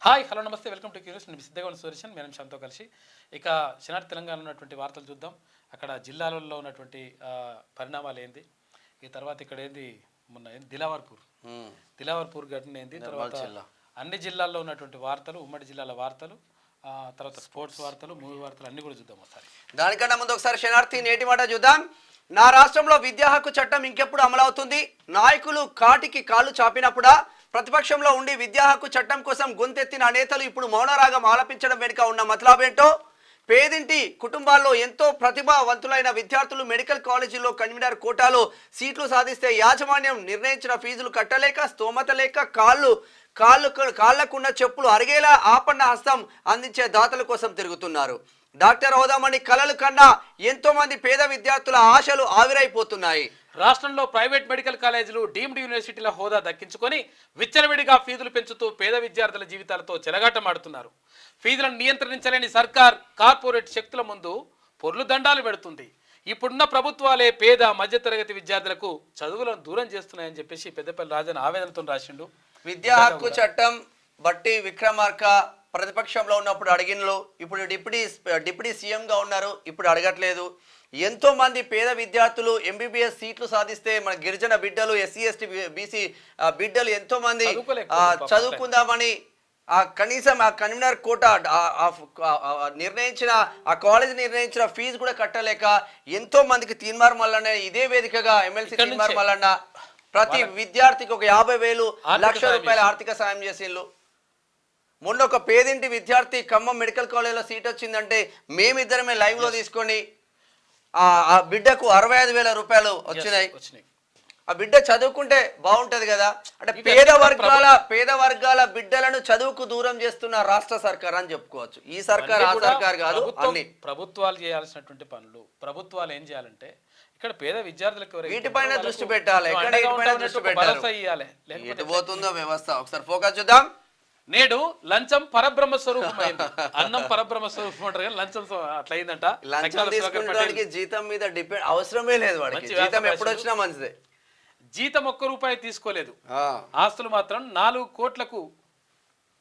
Hi hello నమస్తే welcome to curious. నేను సిద్ధగౌడ Suresan madam శ్యామ్తో కలిసి ఇక శనార్థి తెలంగాణలో ఉన్నటువంటి వార్తలు చూద్దాం. అక్కడ జిల్లాలలో ఉన్నటువంటి పరిణామాలు ఏంది, ఈ తర్వాత ఇక్కడ ఏంది మొన్న ఏంది దిలావర్పూర్ ఘటన ఏంది, తర్వాత అన్ని జిల్లాల్లో ఉన్నటువంటి వార్తలు, ఉమ్మడి జిల్లాల వార్తలు, తర్వాత స్పోర్ట్స్ వార్తలు, మూవీ వార్తలు అన్ని కూడా చూద్దాం ఒకసారి. దానికన్నా ముందు ఒకసారి శనార్థి నేటి మాట చూద్దాం. నా రాష్ట్రంలో విద్యా హక్కు చట్టం ఇంకెప్పుడు అమలవుతుంది? నాయకులు కాటికి కాళ్ళు చాపినప్పుడా? ప్రతిపక్షంలో ఉండి విద్యా హక్కు చట్టం కోసం గొంతెత్తిన నేతలు ఇప్పుడు మౌనరాగం ఆలపించడం వెనుక ఉన్న మతలాబేంటో? పేదింటి కుటుంబాల్లో ఎంతో ప్రతిభావంతులైన విద్యార్థులు మెడికల్ కాలేజీల్లో కన్వీనర్ కోటాలో సీట్లు సాధిస్తే యాజమాన్యం నిర్ణయించిన ఫీజులు కట్టలేక, స్తోమత లేక కాళ్ళకున్న చెప్పులు అరిగేలా ఆపన్న హస్తం అందించే దాతల కోసం తిరుగుతున్నారు. డాక్టర్ అవుదామని కలలు కన్నా ఎంతో మంది పేద విద్యార్థుల ఆశలు ఆవిరైపోతున్నాయి. రాష్ట్రంలో ప్రైవేట్ మెడికల్ కాలేజీలు డీమ్డ్ యూనివర్సిటీల హోదా దక్కించుకొని విచ్చలవిడిగా ఫీజులు పెంచుతూ పేద విద్యార్థుల జీవితాలతో చెలగాటమాడుతున్నారు. ఫీజులను నియంత్రించలేని సర్కార్ కార్పొరేట్ శక్తుల ముందు పొర్లు దండాలు పెడుతుంది. ఇప్పుడున్న ప్రభుత్వాలే పేద మధ్యతరగతి విద్యార్థులకు చదువులను దూరం చేస్తున్నాయని చెప్పేసి పెద్దపల్లి రాజన్ ఆవేదనతో రాసిండు. విద్యా హక్కు చట్టం బట్టి విక్రమార్క ప్రతిపక్షంలో ఉన్నప్పుడు అడిగినలు, ఇప్పుడు డిప్యూటీ సీఎంగా ఉన్నారు, ఇప్పుడు అడగట్లేదు. ఎంతో మంది పేద విద్యార్థులు ఎంబీబీఎస్ సీట్లు సాధిస్తే మన గిరిజన బిడ్డలు, ఎస్సీ ఎస్టీ బీసీ బిడ్డలు ఎంతో మంది చదువుకుందామని కనీసం ఆ కన్వీనర్ కోటా నిర్ణయించిన ఆ కాలేజ్ నిర్ణయించిన ఫీజు కూడా కట్టలేక ఎంతో మందికి తీన్మార్ మల్లన్న ఇదే వేదికగా ఎమ్మెల్సీ తీన్మార్ మల్లన్న ప్రతి విద్యార్థికి ఒక 50,000 లక్ష రూపాయల ఆర్థిక సాయం చేసిండ్రు. మొన్న ఒక పేదింటి విద్యార్థి ఖమ్మం మెడికల్ కాలేజ్లో సీట్ వచ్చిందంటే మేమిద్దరమే లైవ్ లో తీసుకొని ఆ బిడ్డకు 65,000 రూపాయలు వచ్చినాయి. ఆ బిడ్డ చదువుకుంటే బాగుంటది కదా. అంటే పేద వర్గాల బిడ్డలను చదువుకు దూరం చేస్తున్న రాష్ట్ర సర్కార్ అని చెప్పుకోవచ్చు. ఈ సర్కార్ ఆ సర్కార్ కాదు, అన్ని ప్రభుత్వాలు చేయాల్సినటువంటి పనులు. ప్రభుత్వాలు ఏం చేయాలంటే ఇక్కడ పేద విద్యార్థులకు వీటిపైన దృష్టి పెట్టాలి. ఎటు పోతుందో వ్యవస్థ ఒకసారి ఫోకస్ చూద్దాం. నేడు లంచం పరబ్రహ్మ స్వరూపమైంది. అన్నం పరబ్రహ్మ స్వరూపం అంటారు కానీ లంచం అట్లా అయిందంట. లంచం తీసుకునేవాడికి జీతం మీద డిపెండ్ అవసరమే లేదు. వాడికి జీతం ఎప్పుడు వచ్చినా మంచిదే. జీతం ₹1 తీసుకోలేదు. ఆస్తులు మాత్రం 4 కోట్లకు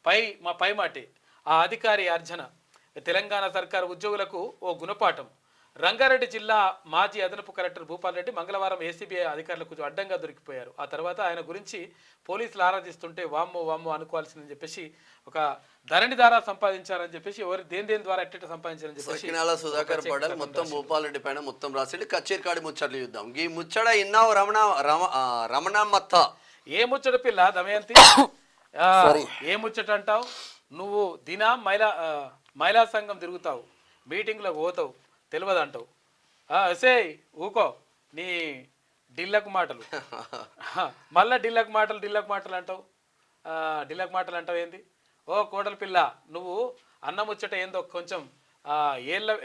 పై మాటే. ఆ అధికారి అర్జన. తెలంగాణ సర్కారు ఉద్యోగులకు ఓ గుణపాఠం. రంగారెడ్డి జిల్లా మాజీ అదనపు కలెక్టర్ భూపాల్ రెడ్డి మంగళవారం ఏసీబీ అధికారులకు అడ్డంగా దొరికిపోయారు. ఆ తర్వాత ఆయన గురించి పోలీసులు ఆరాధిస్తుంటే వామ్మో అనుకోవాల్సిందని చెప్పేసి ఒక ధరణి ద్వారా సంపాదించారని చెప్పేసి దేని ద్వారా ఎట్ట సంపాదించారని చెప్పేసి సుధాకర్ పడాలి మొత్తం భూపాల్ రెడ్డి పైన మొత్తం రాసి కచ్చేరికాడి ముచ్చట్లు చూద్దాం. ఈ ముచ్చట ఇన్నావు రమణమ్మత్త. ఏ ముచ్చట పిల్ల దమయంతి? ఏ ముచ్చట అంటావు నువ్వు? మహిళా సంఘం తిరుగుతావు, మీటింగ్లకు పోతావు, తెలియదు అంటావు. ఎసే ఊకో నీ డిల్లకు మాటలు. మళ్ళా డిల్లకు మాటలు అంటావు. డిల్లకు మాటలు అంటావు ఏంది? ఓ కోడల పిల్ల, నువ్వు అన్న ముచ్చట ఏందో కొంచెం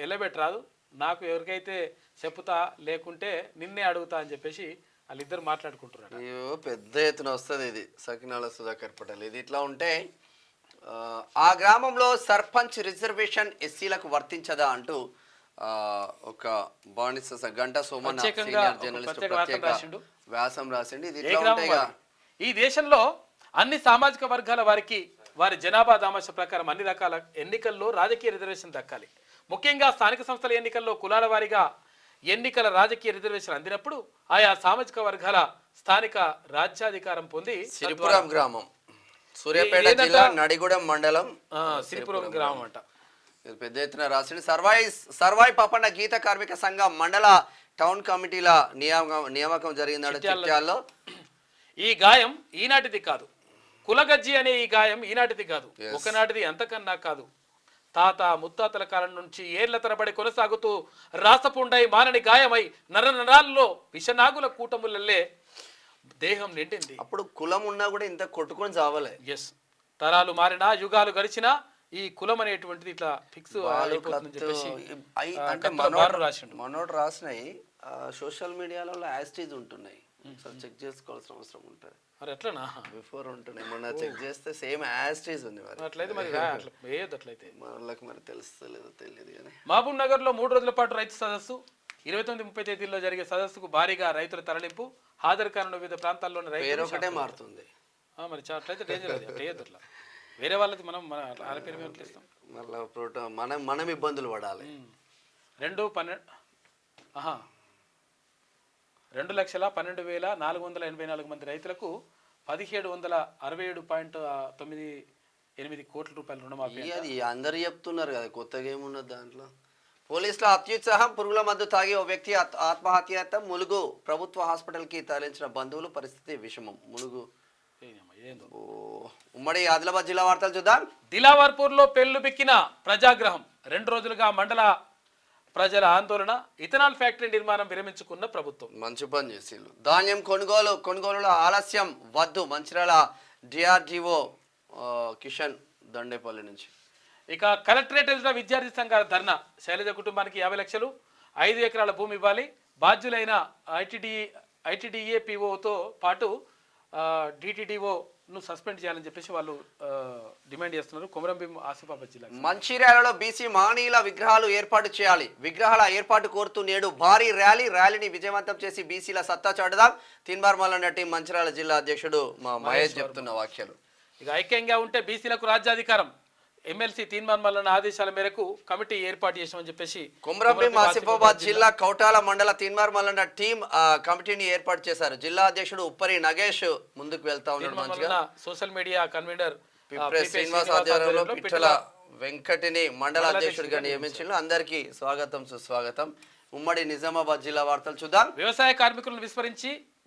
ఎల్లబెట్టరాదు. నాకు ఎవరికైతే చెప్పుతా, లేకుంటే నిన్నే అడుగుతా అని చెప్పేసి వాళ్ళిద్దరు మాట్లాడుకుంటున్నారు. అయ్యో పెద్ద ఎత్తున వస్తుంది ఇది. సకినాల సుధాకర్ పటేల్ ఇది ఇట్లా ఉంటే ఆ గ్రామంలో సర్పంచ్ రిజర్వేషన్ ఎస్సీలకు వర్తించదా అంటూ ఒక బానిస గంటా సోమన్ సీనియర్ జర్నలిస్ట్ వ్యాసం రాసిండు. ఇది ఈ దేశంలో అన్ని సామాజిక వర్గాల వారికి వారి జనాభా దామాష ప్రకారం అన్ని రకాల ఎన్నికల్లో రాజకీయ రిజర్వేషన్ దక్కాలి. ముఖ్యంగా స్థానిక సంస్థల ఎన్నికల్లో కులాల వారీగా ఎన్నికల రాజకీయ రిజర్వేషన్ అందినప్పుడు ఆయా సామాజిక వర్గాల స్థానిక రాజ్యాధికారం పొంది సిరిపురం గ్రామం, సూర్యాపేట జిల్లా నడిగూడెం మండలం సిరిపురం గ్రామం అంట. పెద్ద ఎత్తున రాసింది. సర్వాయి పాపన్న గీత కార్మిక సంఘం మండల టౌన్ కమిటీల నియామకం జరిగిందంటే చిట్యాల్లో. ఈ గాయం ఈనాటిది కాదు. కులగజ్జి అనే ఈ గాయం ఈనాటిది కాదు, ఒకనాటిది, అంతకన్నా కాదు. తాత ముత్తాతల కాలం నుంచి ఏళ్ల తరబడి కొనసాగుతూ రాసపుండై మానని గాయమై నరాల్లో విషనాగుల కూటములల్లే దేహం నిండింది. అప్పుడు కులం ఉన్నా కూడా ఇంత కొట్టుకొని చావలే. ఎస్, తరాలు మారినా యుగాలు గడిచినా ఈ కులం అనేటువంటిది ఇట్లా ఫిక్స్ అంటే మనోడు రాసినాయి సోషల్ మీడియాలో యాస్టీజ్ ఉంటున్నాయి. చెక్ చేసుకోవాల్సిన అవసరం ఉంటుంది. మరి ఎట్లనా బిఫోర్ ఉంటున్నాయి, మొన్న చెక్ చేస్తే సేమ్ యాస్టీజ్ ఉంది. మరి అట్లయితే అట్లయితే వాళ్ళకి మరి తెలుస్తలేదు తెలియదు. కానీ మహబూబ్ నగర్ లో 3 రోజుల పాటు రైతు సదస్సు 29-30 తేదీల్లో జరిగే సదస్సుకు భారీగా రైతుల తరలింపు. హాజరు కానున్న వివిధ ప్రాంతాల్లోని రైతులు ఒకటే మారుతుంది. మరి అట్లయితే డేంజర్ అది. అట్లా వేరే వాళ్ళది మనం మన వాళ్ళ పేరు మీద ఇస్తాం. మళ్ళీ మనం ఇబ్బందులు పడాలి. 2,12,484 మంది రైతులకు 1,767.98 కోట్ల రూపాయల రుణమాఫీ. అది అందరు చెప్తున్నారు కదా, కొత్తగా ఏమున్నది దాంట్లో. పోలీసుల అత్యుత్సాహం, పురుగుల మందు తాగి ఓ వ్యక్తి ఆత్మహత్యాయత్నం. ములుగు ప్రభుత్వ హాస్పిటల్కి తరలించిన బంధువులు, పరిస్థితి విషమం. ములుగు ఉమ్మడి ఆదిలాబాద్ జిల్లా వార్తలు చూద్దాం. దిలావర్పూర్లో పెళ్లు బిక్కిన ప్రజాగ్రహం. 2 రోజులుగా మండల ప్రజల ఆందోళన. ఇథనాల్ ఫ్యాక్టరీ నిర్మాణం విరమించుకున్న ప్రభుత్వం. మంచి పని చేసిండ్రు. ధాన్యం కొనుగోలులో ఆలస్యం వద్దు. మంచిర్యాల డిఆర్డిఓ కిషన్ దండేపల్లి నుంచి. ఇక కలెక్టరేట్ ఎదుట విద్యార్థి సంఘాల ధర్నా. శైలజ కుటుంబానికి 50 లక్షలు, 5 ఎకరాల భూమి ఇవ్వాలి. బాధ్యులైన ఐటీడీఏ పిఓతో పాటు డిటిడిఓను సస్పెండ్ చేయాలని చెప్పేసి వాళ్ళు డిమాండ్ చేస్తున్నారు. కొమరంభీం ఆసిఫాబాద్ జిల్లా. మంచిర్యాలలో బీసీ మహనీయుల విగ్రహాలు ఏర్పాటు చేయాలి. విగ్రహాల ఏర్పాటు కోరుతూ నేడు భారీ ర్యాలీని విజయవంతం చేసి బీసీల సత్తా చాటుదాం. తీన్మార్ మల్లన్న టీం మంచిర్యాల జిల్లా అధ్యక్షుడు మా మహేష్ చెప్తున్న వ్యాఖ్యలు. ఇక ఐక్యంగా ఉంటే బీసీలకు రాజ్యాధికారం. ఎమ్మెల్సీ తీన్మార్ మల్లన్న ఆదేశాల మేరకు కమిటీ ఏర్పాటు చేసామని చెప్పేసి కొమరంభీం ఆసిఫాబాద్ జిల్లా కౌటాల మండల తీన్మార్ మల్లన్న టీం కమిటీని ఏర్పాటు చేశారు. జిల్లా అధ్యక్షుడు ఉప్పరి నగేష్ ముందుకు వెళ్తా ఉన్నాడు. మంచిగా సోషల్ మీడియా కన్వీనర్ శ్రీనివాస్ ఆధ్వర్యంలో పిట్టల వెంకటిని మండల అధ్యక్షుడిగా నియమించారు. అందరికీ స్వాగతం సుస్వాగతం. ఉమ్మడి నిజామాబాద్ జిల్లా వార్తలు చూద్దాం. వ్యవసాయ కార్మికులను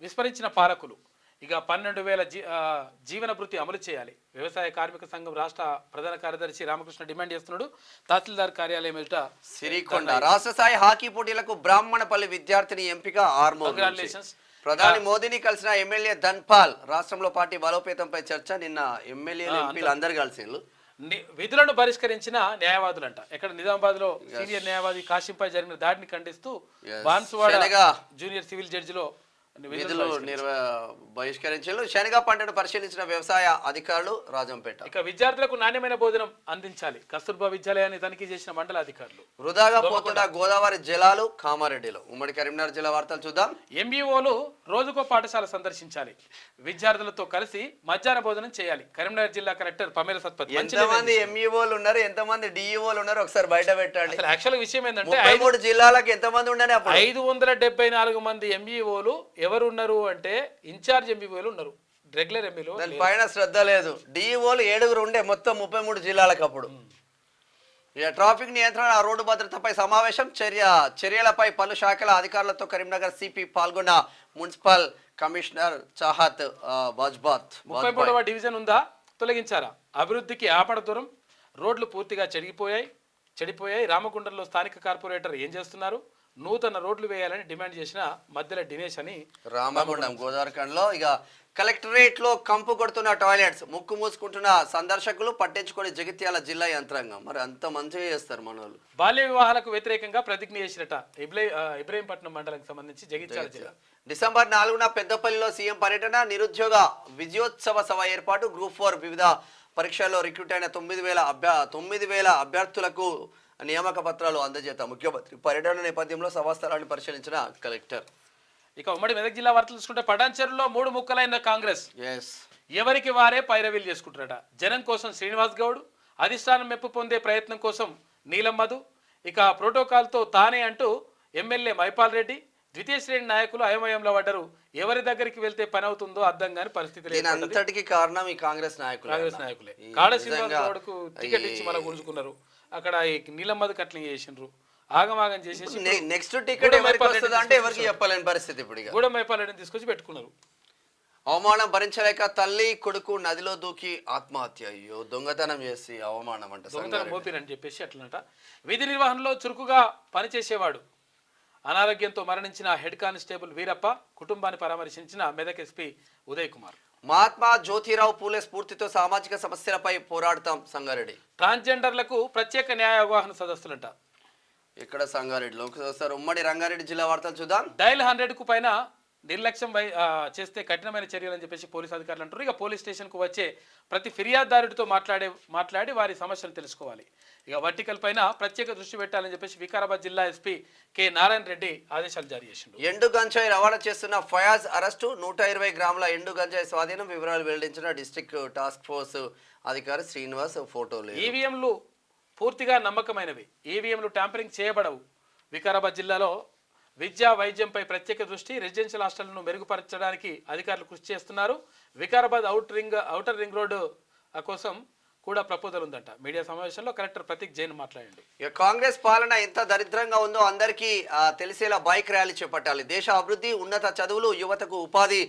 విస్మరించిన పాలకులు. ఇక 12,000 జీవన భృతి అమలు చేయాలి. వ్యవసాయ కార్మిక సంఘం రాష్ట్ర ప్రధాన కార్యదర్శి రామకృష్ణ డిమాండ్ చేస్తున్నాడు. తహసీల్దార్ కార్యాలయం ఎదుట సిరికొండ. రాష్ట్ర స్థాయి హాకీ పోటీలకు బ్రాహ్మణపల్లి విద్యార్థిని ఎంపిక. ప్రధాని మోదీని కలిసిన ఎమ్మెల్యే ధన్పాల్. రాష్ట్రంలో పార్టీ బలోపేతంపై చర్చ. నిన్న ఎమ్మెల్యేలు ఎంపీలు అందరు కలిసిండ్రు. విధులను బహిష్కరించిన న్యాయవాదులంట. ఎక్కడ నిజామాబాద్ లో సీనియర్ న్యాయవాది కాశీంపై జరిగిన దాడిని ఖండిస్తూ బాన్సువాడ జూనియర్ సివిల్ జడ్జిలో విధులు బహిష్కరించారు. శనగ పంటను పరిశీలించిన వ్యవసాయ అధికారులు రాజంపేట. ఇక విద్యార్థులకు నాణ్యమైన భోజనం అందించాలి. కస్తూర్బా విద్యాలయాన్ని తనిఖీ చేసిన మండల అధికారులు. వృధాగా పోకుండా గోదావరి జలాలు కామారెడ్డిలో. ఉమ్మడి కరీంనగర్ జిల్లా వార్తలు చూద్దాం. ఎంబీఓలు రోజుకో పాఠశాల సందర్శించాలి. విద్యార్థులతో కలిసి మధ్యాహ్న భోజనం చేయాలి. కరీంనగర్ జిల్లా కలెక్టర్ పమేల సత్పతి. ఎంతమంది ఎంఈఓలు ఉన్నారు, ఎంతమంది డిఈఓలు ఉన్నారు ఒకసారి బయట పెట్టండి. యాక్చువల్ విషయం ఏంటంటే 3 జిల్లాలకు ఎంతమంది ఉండని 574 మంది ఎంఈఓలు ఎవరు ఉన్నారు అంటే ఇన్ఛార్జ్ ఎంబీఓలు ఉన్నారు. రెగ్యులర్ ఎంబీలు దాని పైన శ్రద్ధ లేదు. డిఈఓలు 7 ఉండే మొత్తం 33 జిల్లాలకు. అప్పుడు ట్రాఫిక్ నియంత్రణ, రోడ్డు భద్రతపై సమావేశం. చర్యలపై పలు శాఖల అధికారులతో కరీంనగర్ సిపి పాల్గొన్న మున్సిపల్ కమిషనర్ చాహత్ బాజ్బాత్. 33వ డివిజన్ ఉందా, తొలగించారా? అభివృద్ధికి ఆపడ దూరం. రోడ్లు పూర్తిగా చెడిపోయాయి. రామగుండంలో స్థానిక కార్పొరేటర్ ఏం చేస్తున్నారు? నూతన రోడ్లు వేయాలని డిమాండ్ చేసిన మధ్యలో దినేష్ అని. రామగుండం గోదావరిఖండ్లో ఇక కలెక్టరేట్ లో కంపు కొడుతున్న టాయిలెట్స్. ముక్కు మూసుకుంటున్న సందర్శకులు పట్టించుకొని జగిత్యాల జిల్లా యంత్రాంగం. మరి అంత మంచిగా చేస్తారు మన వాళ్ళు. బాల్య వివాహాలకు వ్యతిరేకంగా ప్రతిజ్ఞ చేసినట ఇబ్రహీంపట్నం మండలానికి సంబంధించి జగిత్యాల జిల్లా. డిసెంబర్ 4న పెద్దపల్లిలో సీఎం పర్యటన. నిరుద్యోగ విజయోత్సవ సభ ఏర్పాటు. గ్రూప్ 4 వివిధ పరీక్షల్లో రిక్రూట్ అయిన 9,000 అభ్యర్థులకు నియామక పత్రాలు అందజేత ముఖ్యమంత్రి. పర్యటన నేపథ్యంలో సభాస్థలాన్ని పరిశీలించిన కలెక్టర్. ఇక ఉమ్మడి మెదక్ జిల్లా వార్తలు చూసుకుంటే పటాన్చెరులో 3 ముక్కలైన కాంగ్రెస్. ఎవరికి వారే పైరవీలు చేసుకుంటారట. జనం కోసం శ్రీనివాస్ గౌడ్, అధిష్టానం మెప్పు పొందే ప్రయత్నం కోసం నీలం మధు, ఇక ప్రోటోకాల్తో తానే అంటూ ఎమ్మెల్యే మైపాల్ రెడ్డి. ద్వితీయ శ్రేణి నాయకులు అయోమయంలో పడ్డారు. ఎవరి దగ్గరికి వెళ్తే పని అవుతుందో అర్థం కాని పరిస్థితి. అంతటికి కారణం ఈ కాంగ్రెస్ నాయకులే. కాడ శ్రీనివాస్ గౌడ్కు టికెట్ ఇచ్చి మళ్ళీ గుంజుకున్నారు. అక్కడ నీలం మధు కట్లింగ్ చేసిండ్రు. ఆగమాగం చేసేసి నెక్స్ట్ టికెట్ అంటే ఎవరికి చెప్పలేని పరిస్థితి. ఇప్పుడు గూడెం మైపాల్ రెడ్డిని తీసుకొచ్చి పెట్టుకున్నారు. అవమానం భరించలేక తల్లి కొడుకు నదిలో దూకి ఆత్మహత్య. అయ్యో, దొంగతనం చేసి అవమానం అంట. దొంగతనం మోపిరని చెప్పేసి అట్లనట. విధి నిర్వహణలో చురుకుగా పనిచేసేవాడు. అనారోగ్యంతో మరణించిన హెడ్ కానిస్టేబుల్ వీరప్ప కుటుంబాన్ని పరామర్శించిన మెదక్ ఎస్పీ ఉదయ్ కుమార్. మహాత్మా జ్యోతిరావు పూలే స్ఫూర్తితో సామాజిక సమస్యలపై పోరాడతాం సంగారెడ్డి. ట్రాన్స్జెండర్లకు ప్రత్యేక న్యాయ అవగాహన సదస్సులంట. ఇక్కడ సంగారెడ్డిలో ఒకసారి. ఉమ్మడి రంగారెడ్డి జిల్లా వార్తలు చూద్దాం. డైల్ 100కు పైన నిర్లక్ష్యం చేస్తే కఠినమైన చర్యలు అని చెప్పేసి పోలీసు అధికారులు అంటారు. ఇక పోలీస్ స్టేషన్కు వచ్చే ప్రతి ఫిర్యాదుదారుడితో మాట్లాడి వారి సమస్యలు తెలుసుకోవాలి. ఇక వర్టికల్ పైన ప్రత్యేక దృష్టి పెట్టాలని చెప్పేసి వికారాబాద్ జిల్లా ఎస్పీ కె నారాయణ రెడ్డి ఆదేశాలు జారీ చేసిండు. ఎండు గంజాయి రవాణా చేస్తున్న ఫయాజ్ అరెస్టు, 120 గ్రాముల ఎండు గంజాయి స్వాధీనం, వివరాలు వెల్లడించిన డిస్ట్రిక్ట్ టాస్క్ ఫోర్స్ అధికారి శ్రీనివాస్. ఫోటోలు. ఈవీఎంలు పూర్తిగా నమ్మకమైనవి, ఈవీఎంలు ట్యాంపరింగ్ చేయబడవు. వికారాబాద్ జిల్లాలో విద్యా వైద్యంపై ప్రత్యేక దృష్టి, రెసిడెన్షియల్ హాస్టళ్లను మెరుగుపరచడానికి అధికారులు కృషి చేస్తున్నారు. వికారాబాద్ ఔటర్ రింగ్ రోడ్డు కోసం కూడా ప్రపోజల్ ఉందంట. మీడియా సమావేశంలో కలెక్టర్ ప్రతీక్ జైన్ మాట్లాడండి. ఇక కాంగ్రెస్ పాలన ఎంత దరిద్రంగా ఉందో అందరికీ తెలిసేలా బైక్ ర్యాలీ చేపట్టాలి. దేశ అభివృద్ధి, ఉన్నత చదువులు, యువతకు ఉపాధి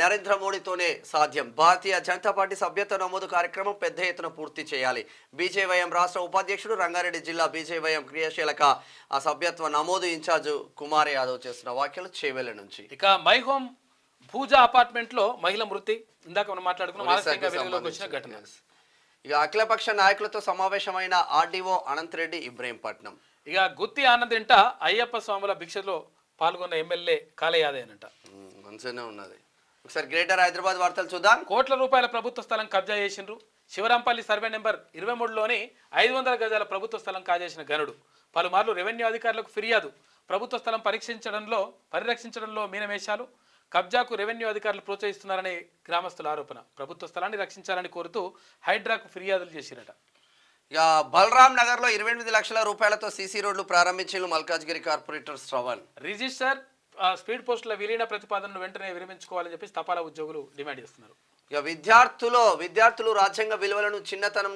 నరేంద్ర మోడీతోనే సాధ్యం. భారతీయ జనతా పార్టీ సభ్యత్వ నమోదు కార్యక్రమం పెద్ద ఎత్తున పూర్తి చేయాలి. బీజేవైఎం రాష్ట్ర ఉపాధ్యక్షుడు, రంగారెడ్డి జిల్లా బీజేవైఎం క్రియాశీలక సభ్యత్వ నమోదు ఇన్ఛార్జ్ కుమార్ యాదవ్ చేస్తున్న వ్యాఖ్యలు చేవెళ్ల నుంచి. ఇక మై హోమ్ భూజా అపార్ట్మెంట్ లో మహిళ మృతి. ఇందాక మనం మాట్లాడుకున్నాం వచ్చిన ఘటన. ఇక అఖిలపక్ష నాయకులతో సమావేశమైన ఆర్డీఓ అనంతరెడ్డి ఇబ్రహీంపట్నం. ఇక గుత్తి ఆనందింట అయ్యప్ప స్వాముల భిక్షలో పాల్గొన్న ఎమ్మెల్యే కాలయాదేనంట. మంచిగానే ఉన్నది. ఒకసారి గ్రేటర్ హైదరాబాద్ వార్తలు చూద్దాం. కోట్ల రూపాయల ప్రభుత్వ స్థలం కబ్జా చేసిండ్రు. శివరాంపల్లి సర్వే నెంబర్ 23లోని 500 గజాల ప్రభుత్వ స్థలం కాజేసిన గనుడు. పలుమార్లు రెవెన్యూ అధికారులకు ఫిర్యాదు. ప్రభుత్వ స్థలం పరిరక్షించడంలో మీనమేషాలు. కబ్జాకు రెవెన్యూ అధికారులు ప్రోత్సహిస్తున్నారని గ్రామస్తుల ఆరోపణ. ప్రభుత్వ స్థలాన్ని రక్షించాలని కోరుతూ హైడ్రాకు ఫిర్యాదులు చేసిరట. ఇక బలరాం నగర్ లో 28 లక్షల రూపాయలతో సీసీ రోడ్లు ప్రారంభించిన Malkajgiri corporator Shravan. Register speed పోస్టుల విలీన ప్రతిపాదనను వెంటనే విరమించుకోవాలని చెప్పి తపాలా ఉద్యోగులు డిమాండ్ చేస్తున్నారు. ఇక విద్యార్థులు రాజ్యాంగ విలువలను చిన్నతనం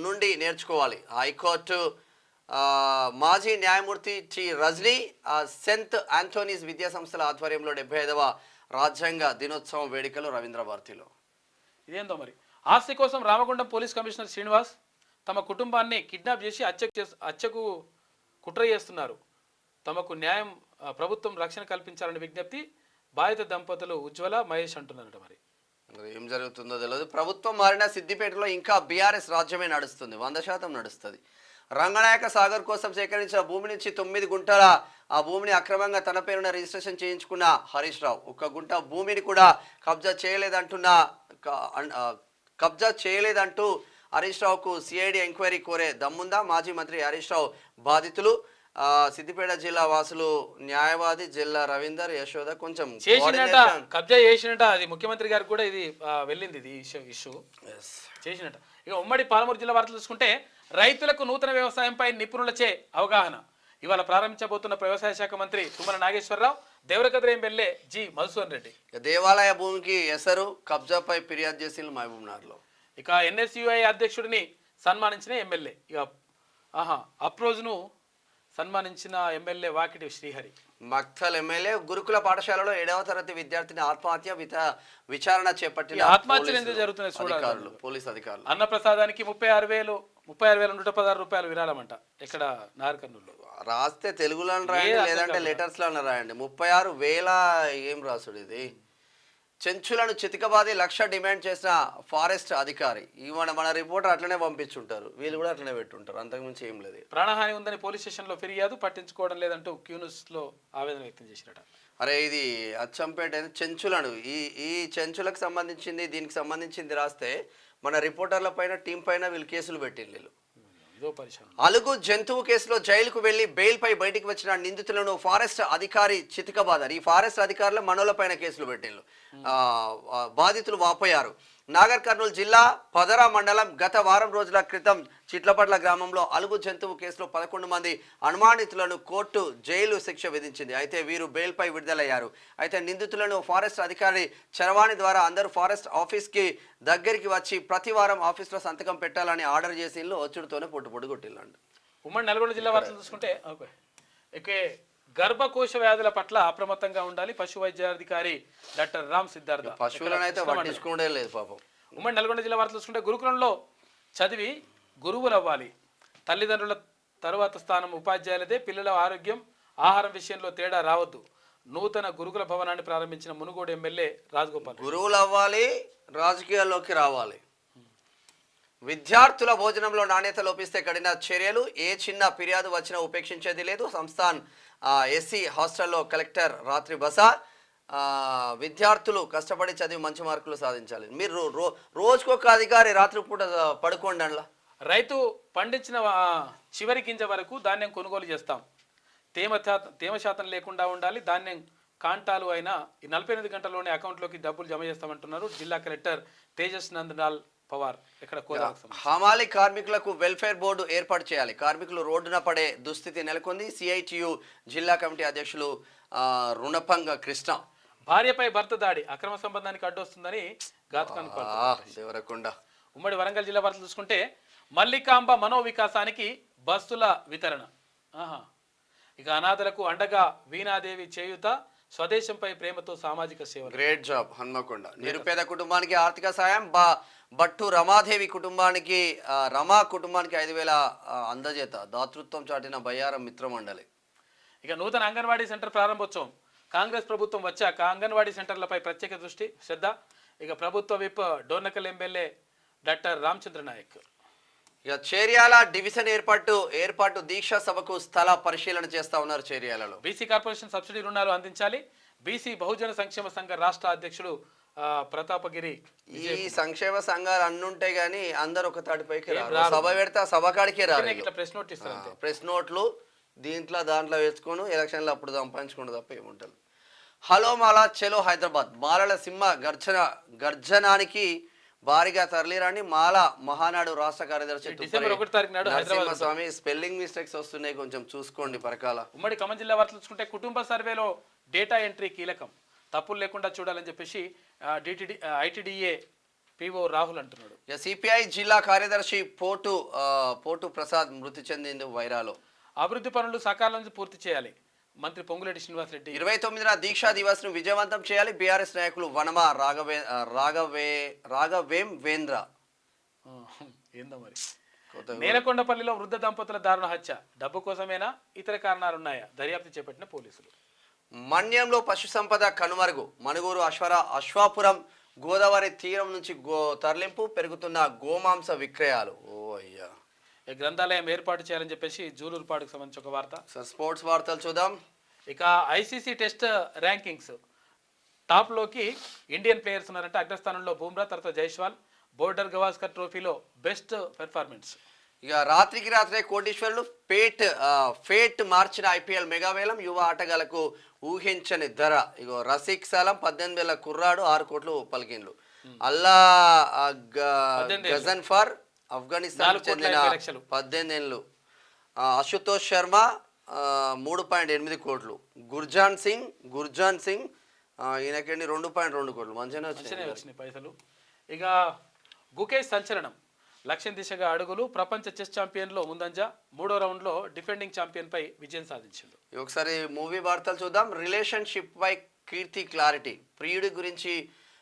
నుండి నేర్చుకోవాలి. హైకోర్టు మాజీ న్యాయమూర్తి టి రజ్లీ సెంట్ ఆంథోనీస్ విద్యా సంస్థల ఆధ్వర్యంలో 75వ రాజ్యాంగ దినోత్సవం వేడుకలు రవీంద్ర భారతిలో. ఇదేందో మరి. ఆస్తి కోసం రామగుండం పోలీస్ కమిషనర్ శ్రీనివాస్ తమ కుటుంబాన్ని కిడ్నాప్ చేసి హత్యకు కుట్ర చేస్తున్నారు. తమకు న్యాయం, ప్రభుత్వం రక్షణ కల్పించాలని విజ్ఞప్తి. బాధిత దంపతులు ఉజ్వల, మహేష్ అంటున్నారట. మరి ఏం జరుగుతుందో తెలియదు. ప్రభుత్వం మారిన సిద్దిపేటలో ఇంకా బీఆర్ఎస్ రాజ్యమే నడుస్తుంది, 100% నడుస్తుంది. రంగనాయక సాగర్ కోసం సేకరించిన భూమి నుంచి 9 గుంటల ఆ భూమిని అక్రమంగా తన పేరున రిజిస్ట్రేషన్ చేయించుకున్న హరీష్ రావు 1 గుంట భూమిని కూడా కబ్జా చేయలేదంటూ హరీష్ రావుకు సిఐడి ఎంక్వైరీ కోరే దమ్ముందా? మాజీ మంత్రి హరీష్ రావు బాధితులు సిద్దిపేట జిల్లా వాసులు, న్యాయవాది జిల్లా రవీందర్, యశోద కొంచెం కబ్జా చేసినట. అది ముఖ్యమంత్రి గారికి కూడా ఇది వెళ్ళింది, ఇది ఇష్యూ చేసినట. ఇక ఉమ్మడి పాలమూరు జిల్లా వార్తలు చూసుకుంటే రైతులకు నూతన వ్యవసాయంపై నిపుణులచే అవగాహన. ఇవాళ ప్రారంభించబోతున్న వ్యవసాయ శాఖ మంత్రి తుమ్మల నాగేశ్వరరావు, దేవరకద్ర ఎమ్మెల్యే జి మధుసూదన్ రెడ్డి. దేవాలయ భూమికి ఎసరు కబ్జాపై ఫిర్యాదు చేసిన మహబూబ్నగర్లో. ఇక ఎన్ఎస్యుఐ అధ్యక్షుడిని సన్మానించిన ఎమ్మెల్యే. ఇక అప్రోజ్ను సన్మానించిన ఎమ్మెల్యే వాకిటి శ్రీహరి. మక్తల్ ఎమ్మెల్యే గురుకుల పాఠశాలలో 7వ తరగతి విద్యార్థిని ఆత్మహత్య విచారణ చేపట్టిన ఆత్మహత్యలు ఎందుకు జరుగుతున్నాయి చూడాలి. పోలీస్ అధికారులు. అన్నప్రసాదానికి 36,116 రూపాయలు విరాళమంట. ఇక్కడ నార్కర్నూలు రాస్తే తెలుగులో రాయండి, లేదంటే లెటర్స్ లో రాయండి. 36,000 ఏం రాసుడు ఇది? చెంచులను చితికబాది 1,00,000 డిమాండ్ చేసిన ఫారెస్ట్ అధికారి. మన రిపోర్టర్ అట్లనే పంపించుంటారు, వీళ్ళు కూడా అట్లనే పెట్టుంటారు, అంతకుమించి ఏం లేదు. ప్రాణహాని ఉందని పోలీస్ స్టేషన్ లో ఫిర్యాదు, పట్టించుకోవడం లేదంటూ క్యూన్యూస్ లో ఆవేదన వ్యక్తం చేసినట. అరే ఇది అచ్చంపేట చెంచులను ఈ చెంచులకు సంబంధించింది, దీనికి సంబంధించింది రాస్తే మన రిపోర్టర్ల పైన టీం పైన వీళ్ళు కేసులు పెట్టింది. వీళ్ళు అలుగు జంతువు కేసులో జైలుకు వెళ్లి బెయిల్ పై బయటికి వచ్చిన నిందితులను ఫారెస్ట్ అధికారి చితికబాదారు. ఈ ఫారెస్ట్ అధికారులు మనోల పైన కేసులు పెట్టిండ్రు. బాధితులు వాపోయారు. నాగర్ కర్నూలు జిల్లా పదరా మండలం గత వారం రోజుల క్రితం చిట్లపట్ల గ్రామంలో అలుగు జంతువు కేసులో 11 మంది అనుమానితులను కోర్టు జైలు శిక్ష విధించింది. అయితే వీరు బెయిల్పై విడుదలయ్యారు. అయితే నిందితులను ఫారెస్ట్ అధికారి చరవాణి ద్వారా అందరూ ఫారెస్ట్ ఆఫీస్కి దగ్గరికి వచ్చి ప్రతి వారం ఆఫీస్లో సంతకం పెట్టాలని ఆర్డర్ చేసి వచ్చుడుతోనే పొట్టు కొట్టిల్లండి. ఉమ్మడి నల్గొండ జిల్లా వార్తలు చూసుకుంటే గర్భకోశ వ్యాధుల పట్ల అప్రమత్తంగా ఉండాలి. పశు వైద్యాధికారి డాక్టర్ రామ్ సిద్ధార్థ. పశువులను అయితే పట్టించుకోవడే లేదు పాపం. ఉమ్మడి నల్గొండ జిల్లా వార్తలు చూసుకుంటే గురుకులంలో చదివి గురువులు అవ్వాలి. తల్లిదండ్రుల తరువాత స్థానం ఉపాధ్యాయులదే. పిల్లల ఆరోగ్యం, ఆహారం విషయంలో తేడా రావద్దు. నూతన గురుకుల భవనాన్ని ప్రారంభించిన మునుగోడు ఎమ్మెల్యే రాజగోపాల్. గురువులు అవ్వాలి, రాజకీయాల్లోకి రావాలి. విద్యార్థుల భోజనంలో నాణ్యత లోపిస్తే కఠిన చర్యలు. ఏ చిన్న ఫిర్యాదు వచ్చినా ఉపేక్షించేది లేదు. సంస్థాన్ ఎస్సీ హాస్టల్లో కలెక్టర్ రాత్రి బస. విద్యార్థులు కష్టపడి చదివి మంచి మార్కులు సాధించాలి. మీరు రోజుకొక అధికారి రాత్రిపూట పడుకోండి అందులో. రైతు పండించిన చివరి గింజ వరకు ధాన్యం కొనుగోలు చేస్తాం. తేమ శాతం లేకుండా ఉండాలి. ధాన్యం కాంటాలు అయినా ఈ 48 గంటల్లోనే అకౌంట్లోకి డబ్బులు జమ చేస్తామంటున్నారు జిల్లా కలెక్టర్ తేజస్ నందలాల్ పవార్. ఇక్కడ హమాలి కార్మికులకు వెల్ఫేర్ బోర్డు ఏర్పాటు చేయాలి. కార్మికులు రోడ్డున పడే దుస్థితి నెలకొంది. సిఐటియు జిల్లా కమిటీ అధ్యక్షులు రుణపంగ కృష్ణ. భార్యపై భర్త దాడి అక్రమ సంబంధానికి అడ్డొస్తుందని దేవరకొండ. ఉమ్మడి వరంగల్ జిల్లా వార్తలు చూసుకుంటే మల్లికాంబ మనోవికాసానికి బస్సుల వితరణ. ఇక అనాథలకు అండగా వీణాదేవి చేయుత, స్వదేశంపై ప్రేమతో సామాజిక సేవ. Great job Hanamkonda. నిరుపేద కుటుంబానికి ఆర్థిక సాయం. భట్టు రమాదేవి కుటుంబానికి రమా కుటుంబానికి 5,000 అందజేత. దాతృత్వం చాటిన బయ్యారం మిత్రమండలి. ఇక నూతన అంగన్వాడీ సెంటర్ ప్రారంభోత్సవం. కాంగ్రెస్ ప్రభుత్వం వచ్చాక అంగన్వాడీ సెంటర్లపై ప్రత్యేక దృష్టి శ్రద్ధ. ఇక ప్రభుత్వ whip Dornakal MLA doctor Ramachandra Nayak. ఇక చేర్యాల డివిజన్ ఏర్పాటు దీక్షా సభకు స్థల పరిశీలన చేస్తా ఉన్నారు. చేర్యాలలో బీసీ కార్పొరేషన్ సబ్సిడీ రుణాలు అందించాలి. బీసీ బహుజన సంక్షేమ సంఘ రాష్ట్ర అధ్యక్షుడు ప్రతాపగిరి. ఈ సంక్షేమ సంఘాలు అన్నుంటాయి కానీ అందరు ఒక తాటిపైకి సభ పెడితే సభ కాడికే రారు. ప్రెస్ నోట్లు దాంట్లో వేసుకొని ఎలక్షన్లు అప్పుడు సంపాదించుకుంటూ తప్ప ఏముంటుంది. హలో మాలా చెలో హైదరాబాద్. మాలల సింహ గర్జనానికి భారీగా తరలిరాని మాల మహానాడు రాష్ట్ర కార్యదర్శి స్వామి. స్పెల్లింగ్ మిస్టేక్స్ వస్తున్నాయి, కొంచెం చూసుకోండి పరకాల. ఉమ్మడి ఖమ్మం జిల్లా వార్తలు చూసుకుంటే కుటుంబ సర్వేలో డేటా ఎంట్రీ కీలకం, తప్పులు లేకుండా చూడాలని చెప్పేసి ఐటీడీఏ పిఓ రాహుల్ అంటున్నాడు. సిపిఐ జిల్లా కార్యదర్శి పోటు ప్రసాద్ మృతి చెందింది వైరాలో. అభివృద్ధి పనులు సకాలంలో పూర్తి చేయాలి. మంత్రి పొంగులేటి శ్రీనివాసరెడ్డి. 29న దీక్షా దివస్ ను విజయవంతం చేయాలి. బీఆర్ఎస్ నాయకులు వనమ రాఘవేంద్ర. ఏందో మరి. నేలకొండపల్లిలో వృద్ధ దంపతుల దారుణ హత్య. డబ్బు కోసమేనా, ఇతర కారణాలున్నాయా? దర్యాప్తు చేపట్టిన పోలీసులు. మన్యంలో పశు సంపద కనుమరుగు. మణుగూరు అశ్వాపురం గోదావరి తీరం నుంచి తరలింపు. పెరుగుతున్న గోమాంస విక్రయాలు. ఓ అయ్యా. గ్రంథాలయం ఏర్పాటు చేయాలని చెప్పేసి జూలూరుపాడుకు సంబంధించి ఒక వార్త. స్పోర్ట్స్ వార్తలు చూద్దాం. ఇక ఐసీసీ టెస్ట్ ర్యాంకింగ్స్ టాప్లోకి ఇండియన్ ప్లేయర్స్ ఉన్నారంటే అగ్రస్థానంలో బుమ్రా, తర్వాత జైస్వాల్. బోర్డర్ గవాస్కర్ ట్రోఫీలో బెస్ట్ పెర్ఫార్మెన్స్. ఇక రాత్రికి రాత్రే కోటీశ్వరులు. ఫేట్ మార్చిన ఐపీఎల్ మెగావేలం. యువ ఆటగాళ్లకు ఊహించని ధర. ఇగో రసిక్ సలం 18,000 కుర్రాడు 6 కోట్లు పలికిండ్లు. అల్లా గజన్ఫర్ ఆఫ్ఘనిస్తాన్ చెందిన 18 ఏళ్ళు. అశుతోష్ శర్మ 3.8 కోట్లు. గుర్జాన్ సింగ్ ఈయనకండి 2.2 కోట్లు. మంచిగానే వచ్చినాయి పైసలు. ఇక గుకేష్ సంచలనం. లక్ష్యం దిశగా అడుగులు. ప్రపంచ చెస్ ఛాంపియన్లో ముందంజ. 3వ రౌండ్లో డిఫెండింగ్ ఛాంపియన్ పై విజయం సాధించింది. ఒకసారి మూవీ వార్తలు చూద్దాం. రిలేషన్షిప్ పై కీర్తి క్లారిటీ. ప్రియుడి గురించి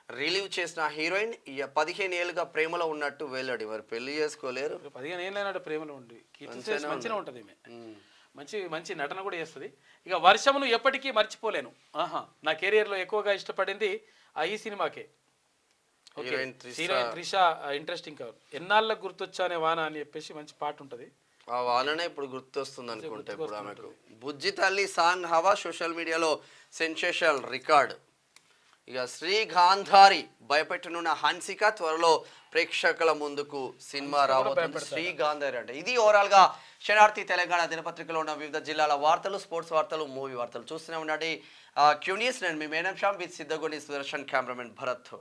రిలీవ్ చేసిన హీరోయిన్ 15 ఏళ్ళుగా ప్రేమలో ఉన్నట్టు వెల్లడి. మరి పెళ్లి చేసుకోలేరు. 15 ఏళ్ళైనా ప్రేమలో ఉండి మంచిగా ఉంటుంది. మంచి నటన కూడా చేస్తుంది. ఇక వర్షమును ఎప్పటికీ మర్చిపోలేను. నా కెరియర్లో ఎక్కువగా ఇష్టపడింది ఈ సినిమాకే. Heroine Trisha interesting cover. ఎన్నాళ్ళకు గుర్తొచ్చానే వాన అని చెప్పేసి మంచి పాట ఉంటుంది. ఆ వాననే ఇప్పుడు గుర్తొస్తుంది అనుకుంటే. ఇప్పుడు ఆమెకు బుజ్జి తల్లి సాంగ్ హవా సోషల్ మీడియాలో సెన్సేషనల్ రికార్డ్. ఇక శ్రీ గాంధారి భయపెట్టనున్న హన్సిక త్వరలో ప్రేక్షకుల ముందుకు సినిమా రాబోతుంది. శ్రీ గాంధారి అంటే ఇది ఓవరాల్ గా శనార్థి తెలంగాణ దినపత్రికలో ఉన్న వివిధ జిల్లాల వార్తలు, స్పోర్ట్స్ వార్తలు, మూవీ వార్తలు చూస్తూనే ఉండండి. క్యూనియస్. నేను మీ మేనం శ్యామ్ విత్ సిద్ధగొండి సుదర్శన్, కెమెరామెన్ భరత్.